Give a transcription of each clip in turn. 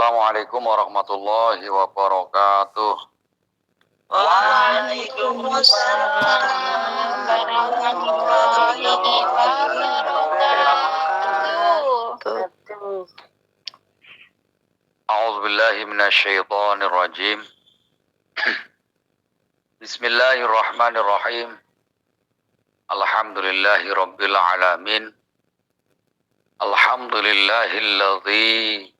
Assalamualaikum warahmatullahi wabarakatuh. Waalaikumsalam warahmatullahi wabarakatuh. A'udzubillahi minasyaitonir rajim. Bismillahirrahmanirrahim. Alhamdulillahi rabbil alamin. Alhamdulillahilladzi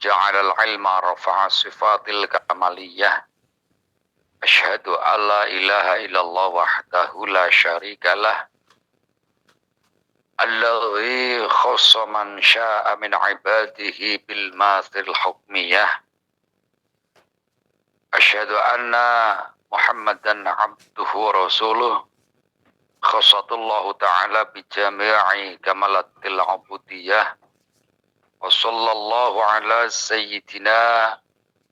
ja'alal ilma rafa'a sifatil kamaliyah. Asyhadu an la ilaha illallah wahdahu la syarikalah. Alladzi khassa man syaa min ibadihi bil mathil hukmiyah. Asyhadu anna Muhammadan abduhu wa rasuluh. Khassatullahu ta'ala bi jami'i kamalatil ubudiyah. Wa sallallahu ala sayyidina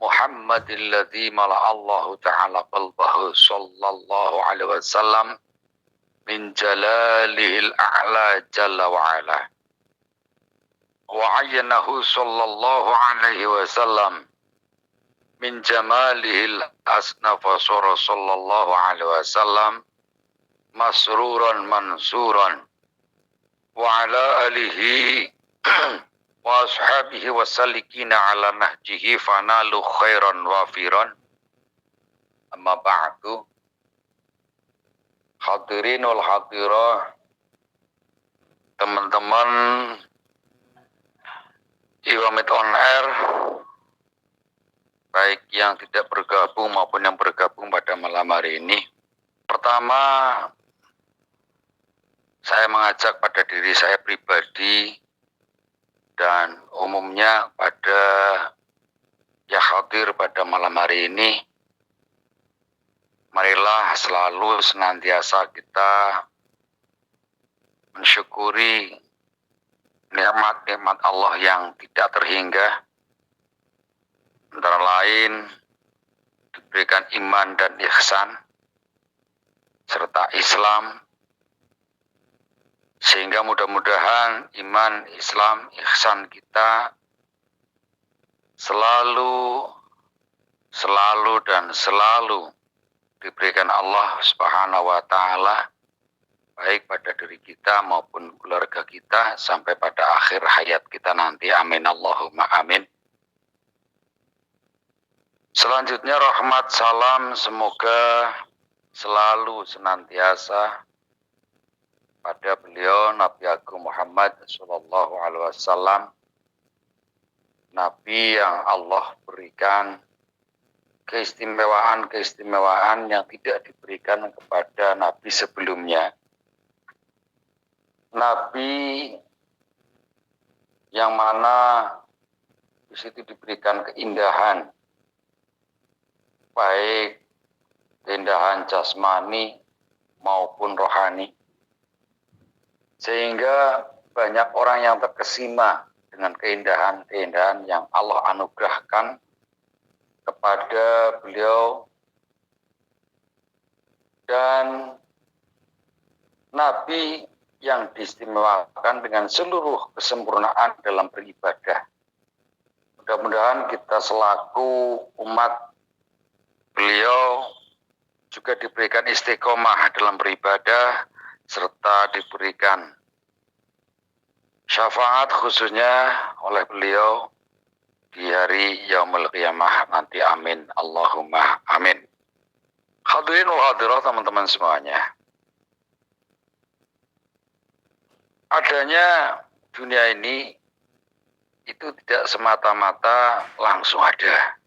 Muhammadil ladzi mala'allahu ta'ala qalbahu sallallahu alaihi wasallam min jalalihil a'la jalla wa ala. Wa ayyanahu sallallahu alaihi wasallam min jamalihil asnafa sallallahu alaihi wasallam masruran mansuran wa ala alihi wa ashabihi wasallikina ala nahjihi fanalu khairan wafiran. Amma ba'du. Hadirin wal hadirah, teman-teman Iwamit on Air, baik yang tidak bergabung maupun yang bergabung pada malam hari ini. Pertama, saya mengajak pada diri saya pribadi dan umumnya pada yang hadir pada malam hari ini, marilah selalu senantiasa kita mensyukuri nikmat-nikmat Allah yang tidak terhingga. Antara lain diberikan iman dan ihsan serta Islam, sehingga mudah-mudahan iman, Islam, ihsan kita selalu diberikan Allah Subhanahu wa ta'ala, baik pada diri kita maupun keluarga kita sampai pada akhir hayat kita nanti. Amin Allahumma amin. Selanjutnya rahmat salam semoga selalu senantiasa pada beliau Nabi Agung Muhammad sallallahu alaihi wasallam, Nabi yang Allah berikan keistimewaan yang tidak diberikan kepada Nabi sebelumnya. Nabi yang mana di situ diberikan keindahan, baik keindahan jasmani maupun rohani, sehingga banyak orang yang terkesima dengan keindahan-keindahan yang Allah anugerahkan kepada beliau. Dan Nabi yang diistimewakan dengan seluruh kesempurnaan dalam beribadah. Mudah-mudahan kita selaku umat beliau juga diberikan istiqomah dalam beribadah serta diberikan syafaat khususnya oleh beliau di hari yaumul qiyamah nanti. Amin Allahumma amin. Hadirin wal hadirat, teman-teman semuanya, adanya dunia ini itu tidak semata-mata langsung ada,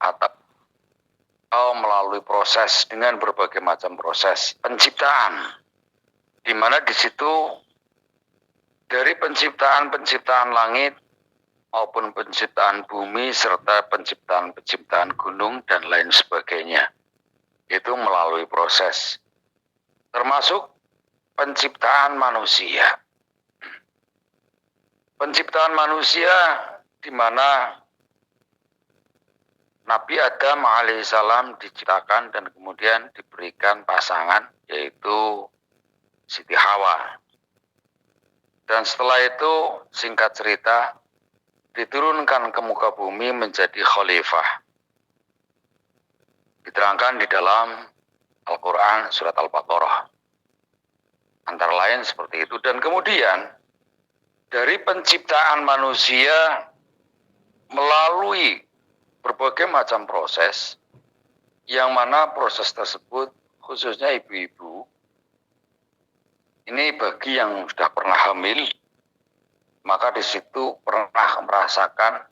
atau melalui proses dengan berbagai macam proses penciptaan, di mana di situ dari penciptaan langit maupun penciptaan bumi serta penciptaan gunung dan lain sebagainya, itu melalui proses, termasuk penciptaan manusia. Penciptaan manusia di mana Nabi Adam alaihissalam diciptakan dan kemudian diberikan pasangan, yaitu Siti Hawa. Dan setelah itu, singkat cerita, diturunkan ke muka bumi menjadi khalifah. Diterangkan di dalam Al-Quran surat Al-Baqarah. Antara lain seperti itu. Dan kemudian dari penciptaan manusia melalui berbagai macam proses, yang mana proses tersebut khususnya ibu-ibu, ini bagi yang sudah pernah hamil, maka di situ pernah merasakan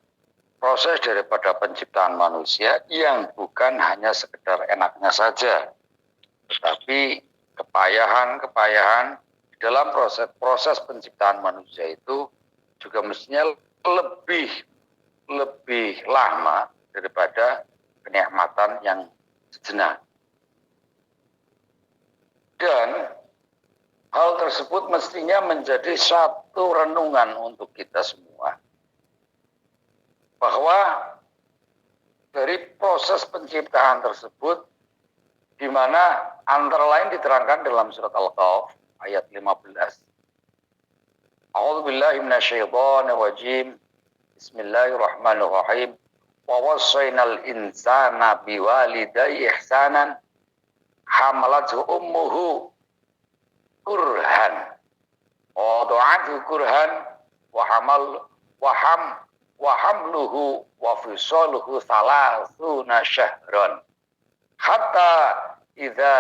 proses daripada penciptaan manusia yang bukan hanya sekedar enaknya saja, tetapi kepayahan dalam proses penciptaan manusia itu juga mestinya lebih lama daripada kenikmatan yang sejenak. Dan hal tersebut mestinya menjadi satu renungan untuk kita semua, bahwa dari proses penciptaan tersebut, di mana antara lain diterangkan dalam surat Al-Kahf ayat 15. A'udzubillahi minasyaitonirrajim. Bismillahirrahmanirrahim. Wa wassaynal insana biwalidayhi ihsanan hamalathu ummuhu kurhan wa wada'athu kurhan wa hamluhu wa fisaluhu salasuna syahran hatta idza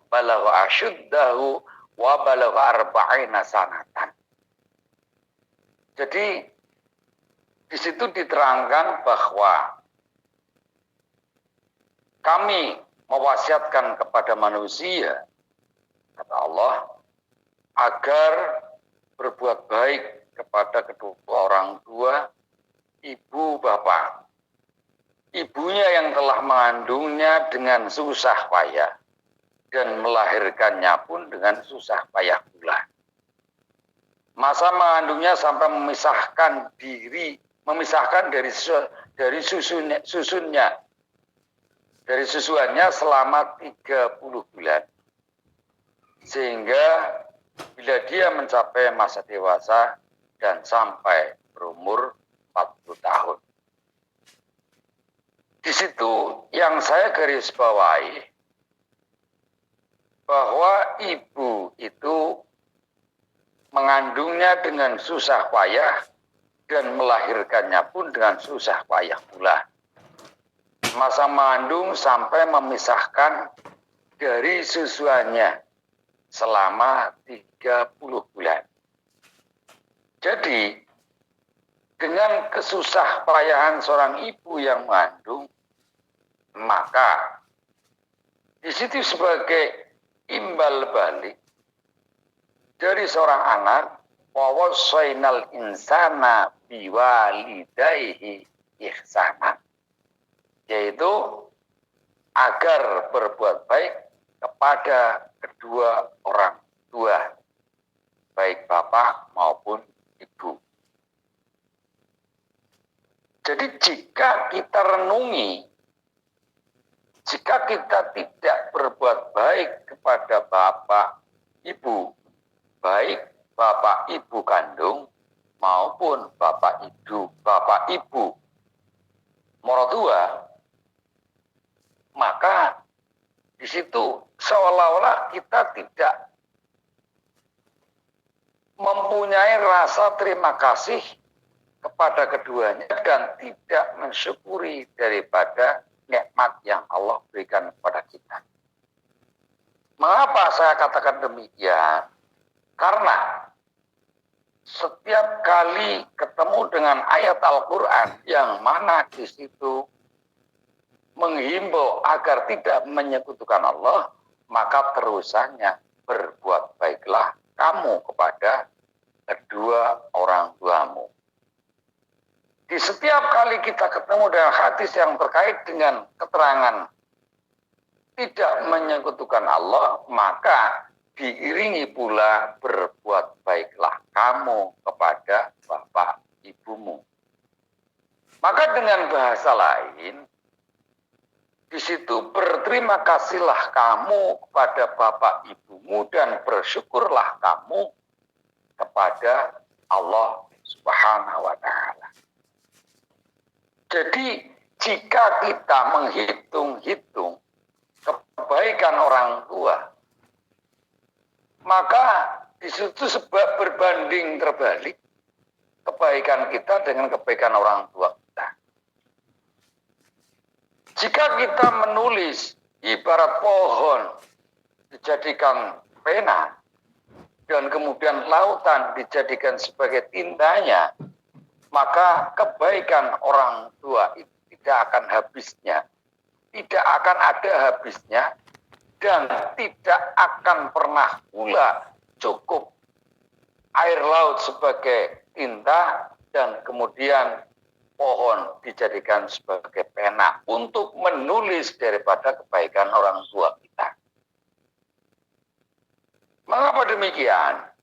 balagha ashuddahu wa balagha arba'ina sanatan. Jadi di situ diterangkan bahwa kami mewasiatkan kepada manusia, kata Allah, agar berbuat baik kepada kedua orang tua, ibu bapak. Ibunya yang telah mengandungnya dengan susah payah dan melahirkannya pun dengan susah payah pula. Masa mengandungnya sampai memisahkan dari susuannya selama 30 bulan. Sehingga bila dia mencapai masa dewasa dan sampai berumur 40 tahun. Di situ yang saya garis bawahi bahwa ibu itu mengandungnya dengan susah payah dan melahirkannya pun dengan susah payah pula. Masa mengandung sampai memisahkan dari susuannya selama 30 bulan. Jadi dengan kesusah payahan seorang ibu yang mengandung, maka di situ sebagai imbal balik dari seorang anak, wa wassaynal insana biwalidayhi ihsanan, yaitu agar berbuat baik kepada kedua orang tua, baik bapak maupun ibu. Jadi jika kita renungi, jika kita tidak berbuat baik kepada bapak ibu, baik bapak ibu kandung maupun bapak ibu mertua, maka di situ seolah-olah kita tidak mempunyai rasa terima kasih kepada keduanya dan tidak mensyukuri daripada nikmat yang Allah berikan kepada kita. Mengapa saya katakan demikian? Karena setiap kali ketemu dengan ayat Al-Quran yang mana di situ menghimbau agar tidak menyekutukan Allah, maka terusannya berbuat baiklah kamu kepada kedua orang tuamu. Di setiap kali kita ketemu dengan hadis yang terkait dengan keterangan tidak menyekutukan Allah, maka diiringi pula berbuat baiklah kamu kepada bapak ibumu. Maka dengan bahasa lain, di situ berterima kasihlah kamu kepada bapak ibumu dan bersyukurlah kamu kepada Allah Subhanahu wa Ta'ala. Jadi jika kita menghitung-hitung kebaikan orang tua, maka di situ sebab berbanding terbalik kebaikan kita dengan kebaikan orang tua kita. Jika kita menulis ibarat pohon dijadikan pena dan kemudian lautan dijadikan sebagai tintanya, maka kebaikan orang tua itu tidak akan habisnya, tidak akan ada habisnya, dan tidak akan pernah pula cukup air laut sebagai tinta dan kemudian pohon dijadikan sebagai pena untuk menulis daripada kebaikan orang tua kita. Mengapa demikian?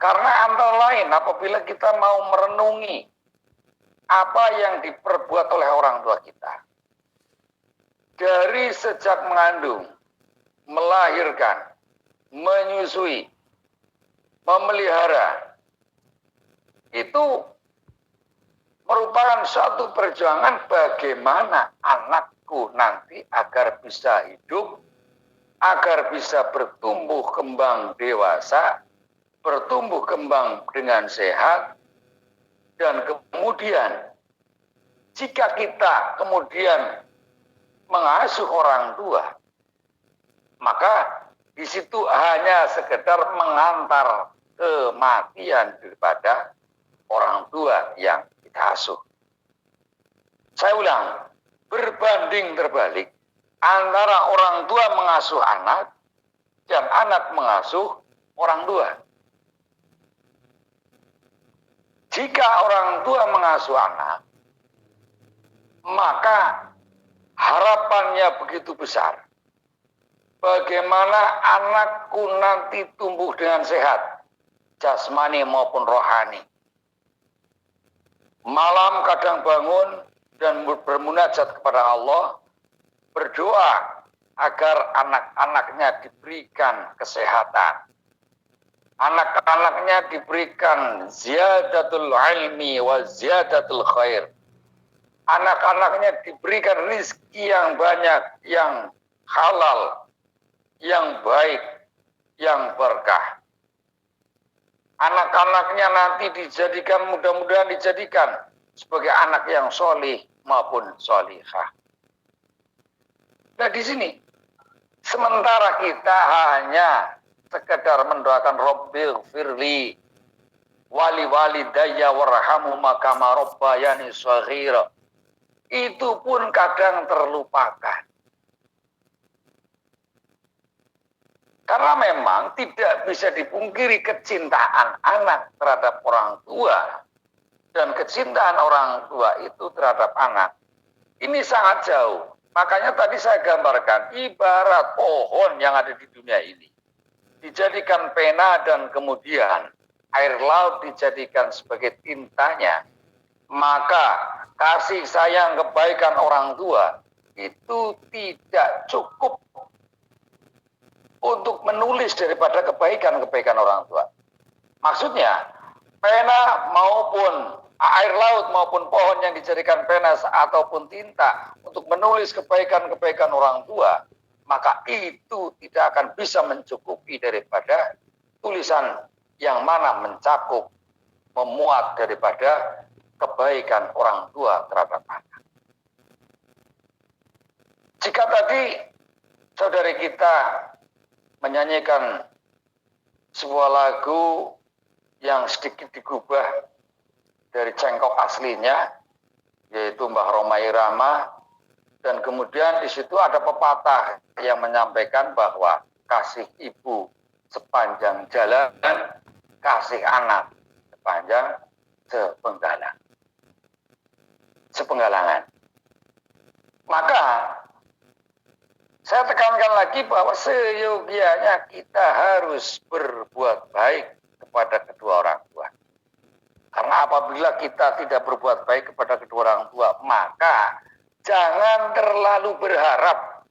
Karena antara lain apabila kita mau merenungi apa yang diperbuat oleh orang tua kita, dari sejak mengandung, melahirkan, menyusui, memelihara, itu merupakan suatu perjuangan bagaimana anakku nanti agar bisa hidup, agar bisa bertumbuh kembang dewasa, bertumbuh kembang dengan sehat, dan kemudian jika kita kemudian mengasuh orang tua, maka di situ hanya sekedar mengantar kematian daripada orang tua yang kita asuh. Saya ulang, berbanding terbalik antara orang tua mengasuh anak dan anak mengasuh orang tua. Jika orang tua mengasuh anak, maka harapannya begitu besar. Bagaimana anakku nanti tumbuh dengan sehat, jasmani maupun rohani. Malam kadang bangun dan bermunajat kepada Allah, berdoa agar anak-anaknya diberikan kesehatan. Anak-anaknya diberikan ziyadatul ilmi wa ziyadatul khair. Anak-anaknya diberikan rizki yang banyak, yang halal, yang baik, yang berkah. Anak-anaknya nanti dijadikan, mudah-mudahan dijadikan sebagai anak yang solih maupun solihah. Nah di sini, sementara kita hanya sekedar mendoakan Rabbil firli wali walidayya warhamhuma kama rabbayani shaghira, itu pun kadang terlupakan. Karena memang tidak bisa dipungkiri kecintaan anak terhadap orang tua dan kecintaan orang tua itu terhadap anak. Ini sangat jauh. Makanya tadi saya gambarkan ibarat pohon yang ada di dunia ini. Dijadikan pena dan kemudian air laut dijadikan sebagai tintanya. Maka kasih sayang kebaikan orang tua itu tidak cukup untuk menulis daripada kebaikan-kebaikan orang tua. Maksudnya, pena maupun air laut maupun pohon yang dijadikan pena ataupun tinta untuk menulis kebaikan-kebaikan orang tua, maka itu tidak akan bisa mencukupi daripada tulisan yang mana mencakup, memuat daripada kebaikan orang tua terhadap anak. Jika tadi saudari kita menyanyikan sebuah lagu yang sedikit digubah dari cengkok aslinya, yaitu Mbah Rhoma Irama, dan kemudian di situ ada pepatah yang menyampaikan bahwa kasih ibu sepanjang jalan, kasih anak sepanjang sepenggalangan. Maka saya tekankan lagi bahwa seyogianya kita harus berbuat baik kepada kedua orang tua. Karena apabila kita tidak berbuat baik kepada kedua orang tua, maka jangan terlalu berharap.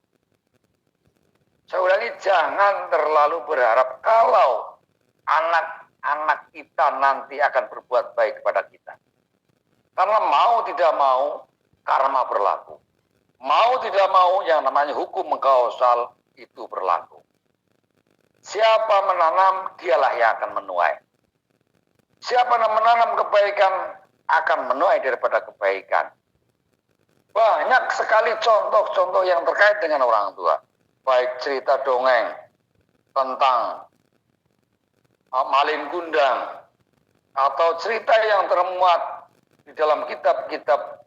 Saya ulangi, jangan terlalu berharap kalau anak-anak kita nanti akan berbuat baik kepada kita. Karena mau tidak mau, karma berlaku. Mau tidak mau, yang namanya hukum kausal itu berlaku. Siapa menanam, dialah yang akan menuai. Siapa yang menanam kebaikan, akan menuai daripada kebaikan. Banyak sekali contoh-contoh yang terkait dengan orang tua. Baik cerita dongeng tentang malin kundang, atau cerita yang termuat di dalam kitab-kitab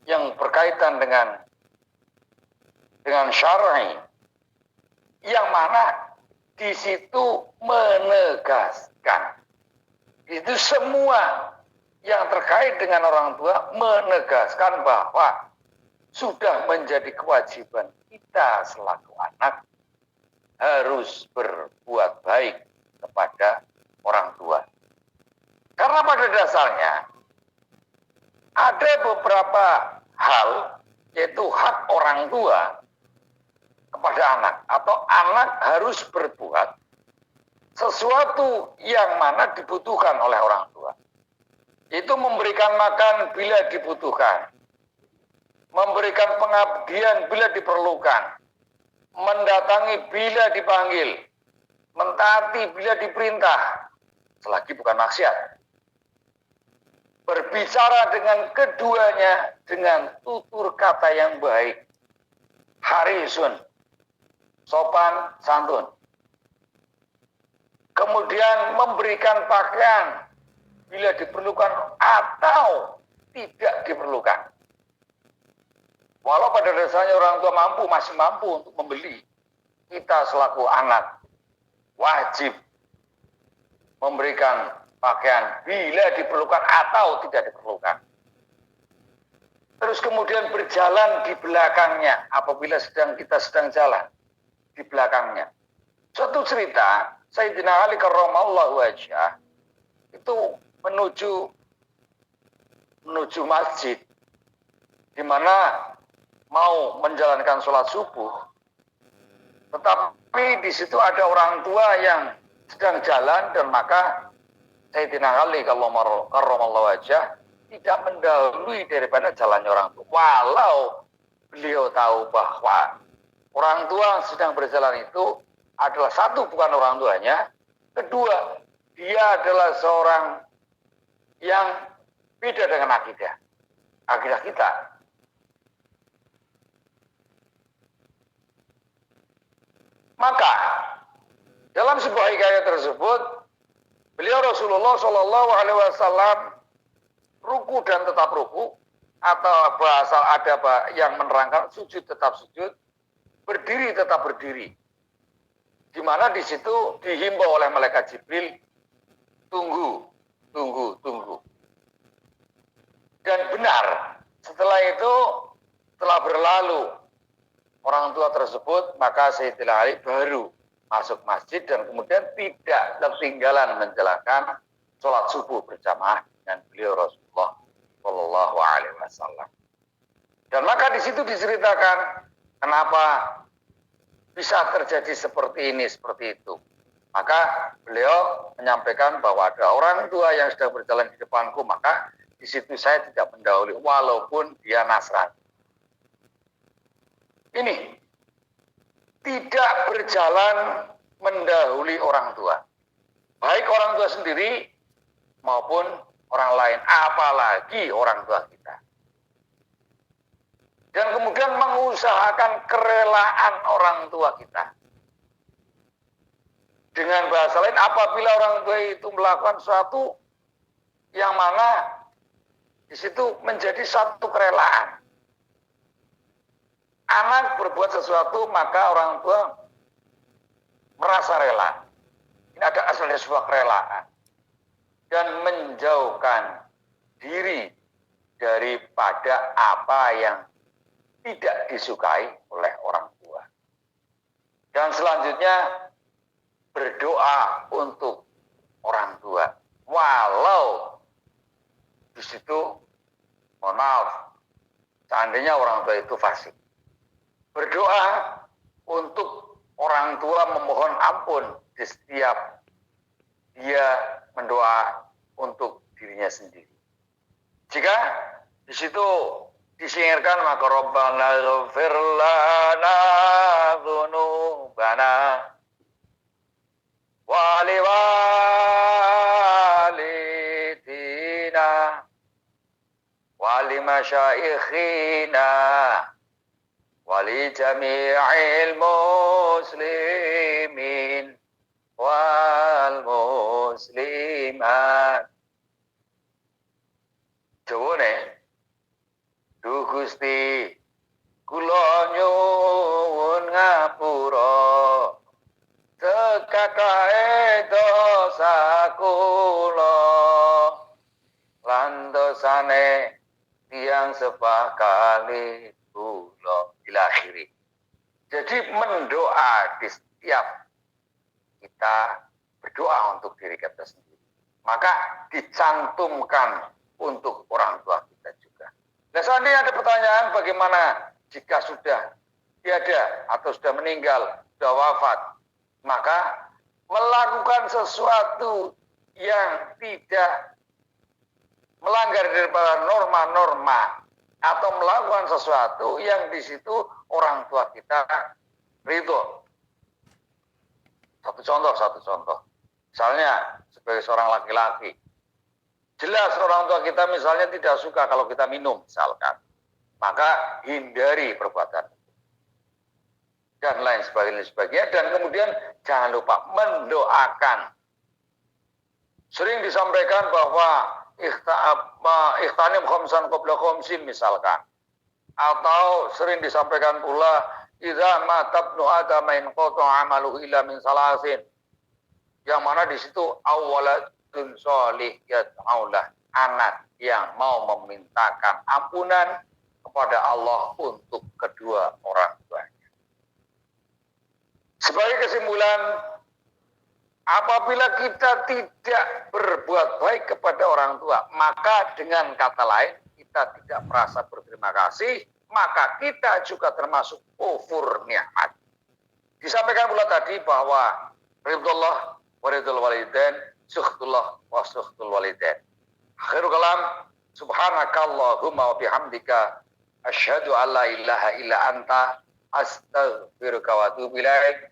yang berkaitan dengan syar'i, yang mana di situ menegaskan. Itu semua yang terkait dengan orang tua menegaskan bahwa sudah menjadi kewajiban kita selaku anak harus berbuat baik kepada orang tua. Karena pada dasarnya ada beberapa hal, yaitu hak orang tua kepada anak, atau anak harus berbuat sesuatu yang mana dibutuhkan oleh orang tua. Itu memberikan makan bila dibutuhkan, memberikan pengabdian bila diperlukan, mendatangi bila dipanggil, mentaati bila diperintah, selagi bukan maksiat. Berbicara dengan keduanya dengan tutur kata yang baik, harisun, sopan, santun. Kemudian memberikan pakaian bila diperlukan atau tidak diperlukan. Walau pada dasarnya orang tua masih mampu untuk membeli, kita selaku anak wajib memberikan pakaian bila diperlukan atau tidak diperlukan. Terus kemudian berjalan di belakangnya apabila kita sedang jalan di belakangnya. Suatu cerita, Sayyidina Ali karramallahu wajhah itu menuju masjid, di mana mau menjalankan sholat subuh, tetapi di situ ada orang tua yang sedang jalan, dan maka Sayyidina Ali karramallahu wajhah tidak mendahului daripada jalannya orang tua, walau beliau tahu bahwa orang tua sedang berjalan itu adalah satu, bukan orang tuanya, kedua, dia adalah seorang yang beda dengan akidah kita. Maka dalam sebuah hikayat tersebut, beliau Rasulullah Shallallahu Alaihi Wasallam ruku dan tetap ruku, atau bahasa ada yang menerangkan sujud tetap sujud, berdiri tetap berdiri. Di mana di situ dihimbau oleh malaikat Jibril, tunggu. Dan benar, setelah itu, setelah berlalu orang tua tersebut, maka Sayyidina Ali baru masuk masjid dan kemudian tidak ketinggalan menjalankan sholat subuh berjamaah dengan beliau Rasulullah Shallallahu Alaihi Wasallam. Dan maka di situ diceritakan kenapa bisa terjadi seperti ini, seperti itu. Maka beliau menyampaikan bahwa ada orang tua yang sedang berjalan di depanku, maka di situ saya tidak mendahului walaupun dia Nasrani. Ini tidak berjalan mendahului orang tua, baik orang tua sendiri maupun orang lain, apalagi orang tua kita. Dan kemudian mengusahakan kerelaan orang tua kita. Dengan bahasa lain, apabila orang tua itu melakukan sesuatu yang mana di situ menjadi satu kerelaan, anak berbuat sesuatu, maka orang tua merasa rela. Ini ada asalnya sebuah kerelaan. Dan menjauhkan diri daripada apa yang tidak disukai oleh orang tua. Dan selanjutnya berdoa untuk orang tua. Walau di situ, mohon maaf, seandainya orang tua itu fasik. Berdoa untuk orang tua, memohon ampun di setiap dia mendoa untuk dirinya sendiri. Jika di situ disingkirkan maka Rabbana ighfir lana dzunubana wa liwalidina wa limasyaikhina wa li jami'il muslimin wal muslimat. Jawane Duh Gusti kula nyuwun ngapura sekakae dosa kula lan dosane tiyang sepakali kula ila akhiri. Jadi mendoa di setiap kita berdoa untuk diri kita sendiri, maka dicantumkan untuk orang tua kita juga. Nah, seandainya ada pertanyaan bagaimana jika sudah tiada atau sudah meninggal, sudah wafat, maka melakukan sesuatu yang tidak melanggar daripada norma-norma atau melakukan sesuatu yang di situ orang tua kita ridho. Satu contoh. Misalnya sebagai seorang laki-laki, jelas orang tua kita misalnya tidak suka kalau kita minum misalkan, maka hindari perbuatan dan lain sebagainya. Dan kemudian jangan lupa mendoakan. Sering disampaikan bahwa ikhtanim khamsan qabla khamsin misalkan, atau sering disampaikan pula idza matabnu adama in qata amaluhu illa min salasin, yang mana di situ awalatun sholih yad'aulah, anak yang mau memintakan ampunan kepada Allah untuk kedua orang tuanya. Sebagai kesimpulan, apabila kita tidak berbuat baik kepada orang tua, maka dengan kata lain kita tidak merasa berterima kasih, maka kita juga termasuk kufur nikmat. Disampaikan pula tadi bahwa ridullah wa ridul walidain, sukhtullah wa sukhtul walidain. Akhirul kalam, subhanakallahumma wa bihamdika asyhadu an la ilaha illa anta astaghfiruka wa atubu ilaik.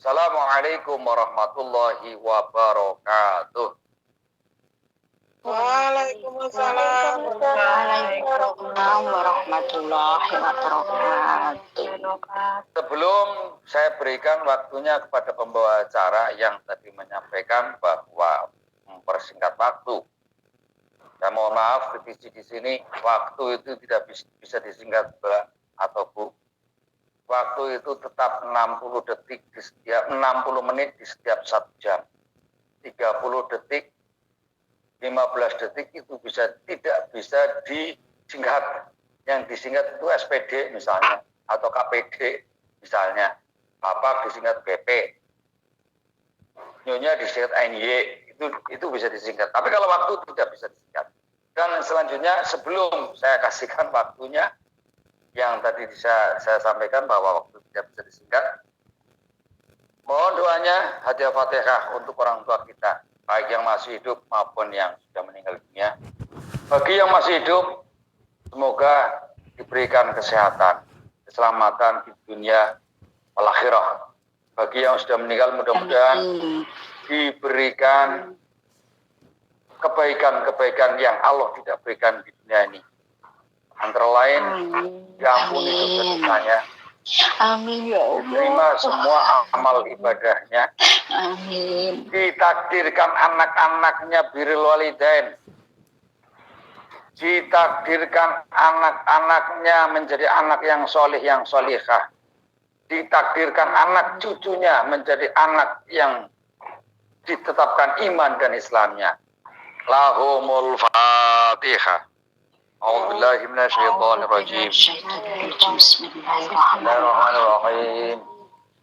Assalamualaikum warahmatullahi wabarakatuh. Waalaikumsalam warahmatullahi wabarakatuh. Sebelum saya berikan waktunya kepada pembawa acara yang tadi menyampaikan bahwa mempersingkat waktu. Saya mohon maaf revisi di sini, waktu itu tidak bisa disingkat Mbak atau Bu. Waktu itu tetap 60 detik di setiap 60 menit di setiap 1 jam. 30 detik, 15 detik itu tidak bisa disingkat. Yang disingkat itu SPD misalnya, atau KPD misalnya. Bapak disingkat BP. Nyonya disingkat NY, itu bisa disingkat. Tapi kalau waktu tidak bisa disingkat. Dan selanjutnya sebelum saya kasihkan waktunya, yang tadi saya sampaikan bahwa waktu tidak bisa disingkat, mohon doanya hadiah Fatihah untuk orang tua kita, baik yang masih hidup maupun yang sudah meninggal dunia. Bagi yang masih hidup, semoga diberikan kesehatan, keselamatan di dunia wal akhirah. Bagi yang sudah meninggal, mudah-mudahan diberikan kebaikan-kebaikan yang Allah tidak berikan di dunia ini. Antara lain, diampuni dosa-dosanya. Amin ya Allah. Diterima semua amal ibadahnya. Amin. Ditakdirkan anak-anaknya birrul walidain. Ditakdirkan anak-anaknya menjadi anak yang soleh, yang solihah. Ditakdirkan anak cucunya menjadi anak yang ditetapkan iman dan Islamnya. Lahumul Fatihah. A'udzubillahi minasyaitonir rajim. Bismillahirrahmanirrahim.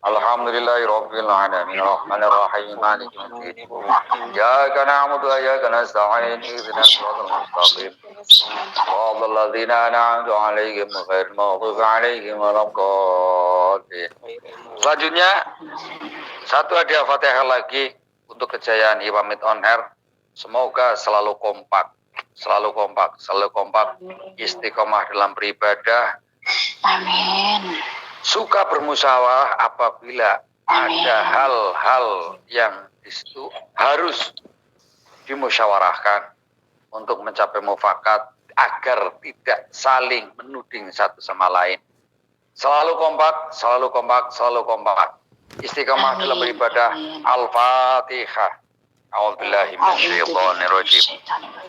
Alhamdulillahirabbil alamin. Arrahmanir rahim. Maliki yaumiddin. Iyyaka na'budu wa iyyaka nasta'in. Ihdinas siratal mustaqim. Shiratal ladzina an'amta 'alaihim ghairil maghdubi 'alaihim waladdallin. Selanjutnya, satu hadiah Fatihah lagi untuk kejayaan Iwamit On Air. Semoga selalu kompak, selalu kompak, istiqomah dalam beribadah, Amin. suka bermusyawarah apabila Amin. ada hal-hal yang di situ harus dimusyawarahkan untuk mencapai mufakat agar tidak saling menuding satu sama lain. Selalu kompak. Istiqomah Amin. dalam beribadah. Amin. Al-Fatihah. A'udzubillahi minasyaitonirrajim.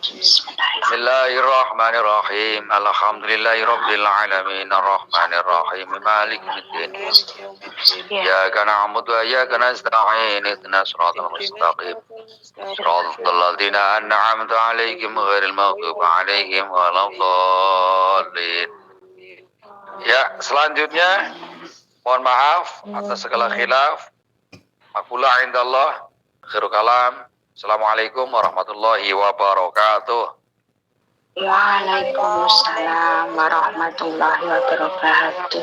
Bismillahirrahmanirrahim. Alhamdulillahirabbil alamin arrahmanirrahim maliki yaumiddin. Iyyaka na'budu wa iyyaka nasta'in ihdinas siratal mustaqim. Siratal ladzina an'amta 'alaihim ghairil maghdubi 'alaihim waladdallin. Ya, selanjutnya mohon maaf atas segala khilaf. Aqula indallah khairu kalam. Assalamualaikum warahmatullahi wabarakatuh. Waalaikumsalam warahmatullahi wabarakatuh.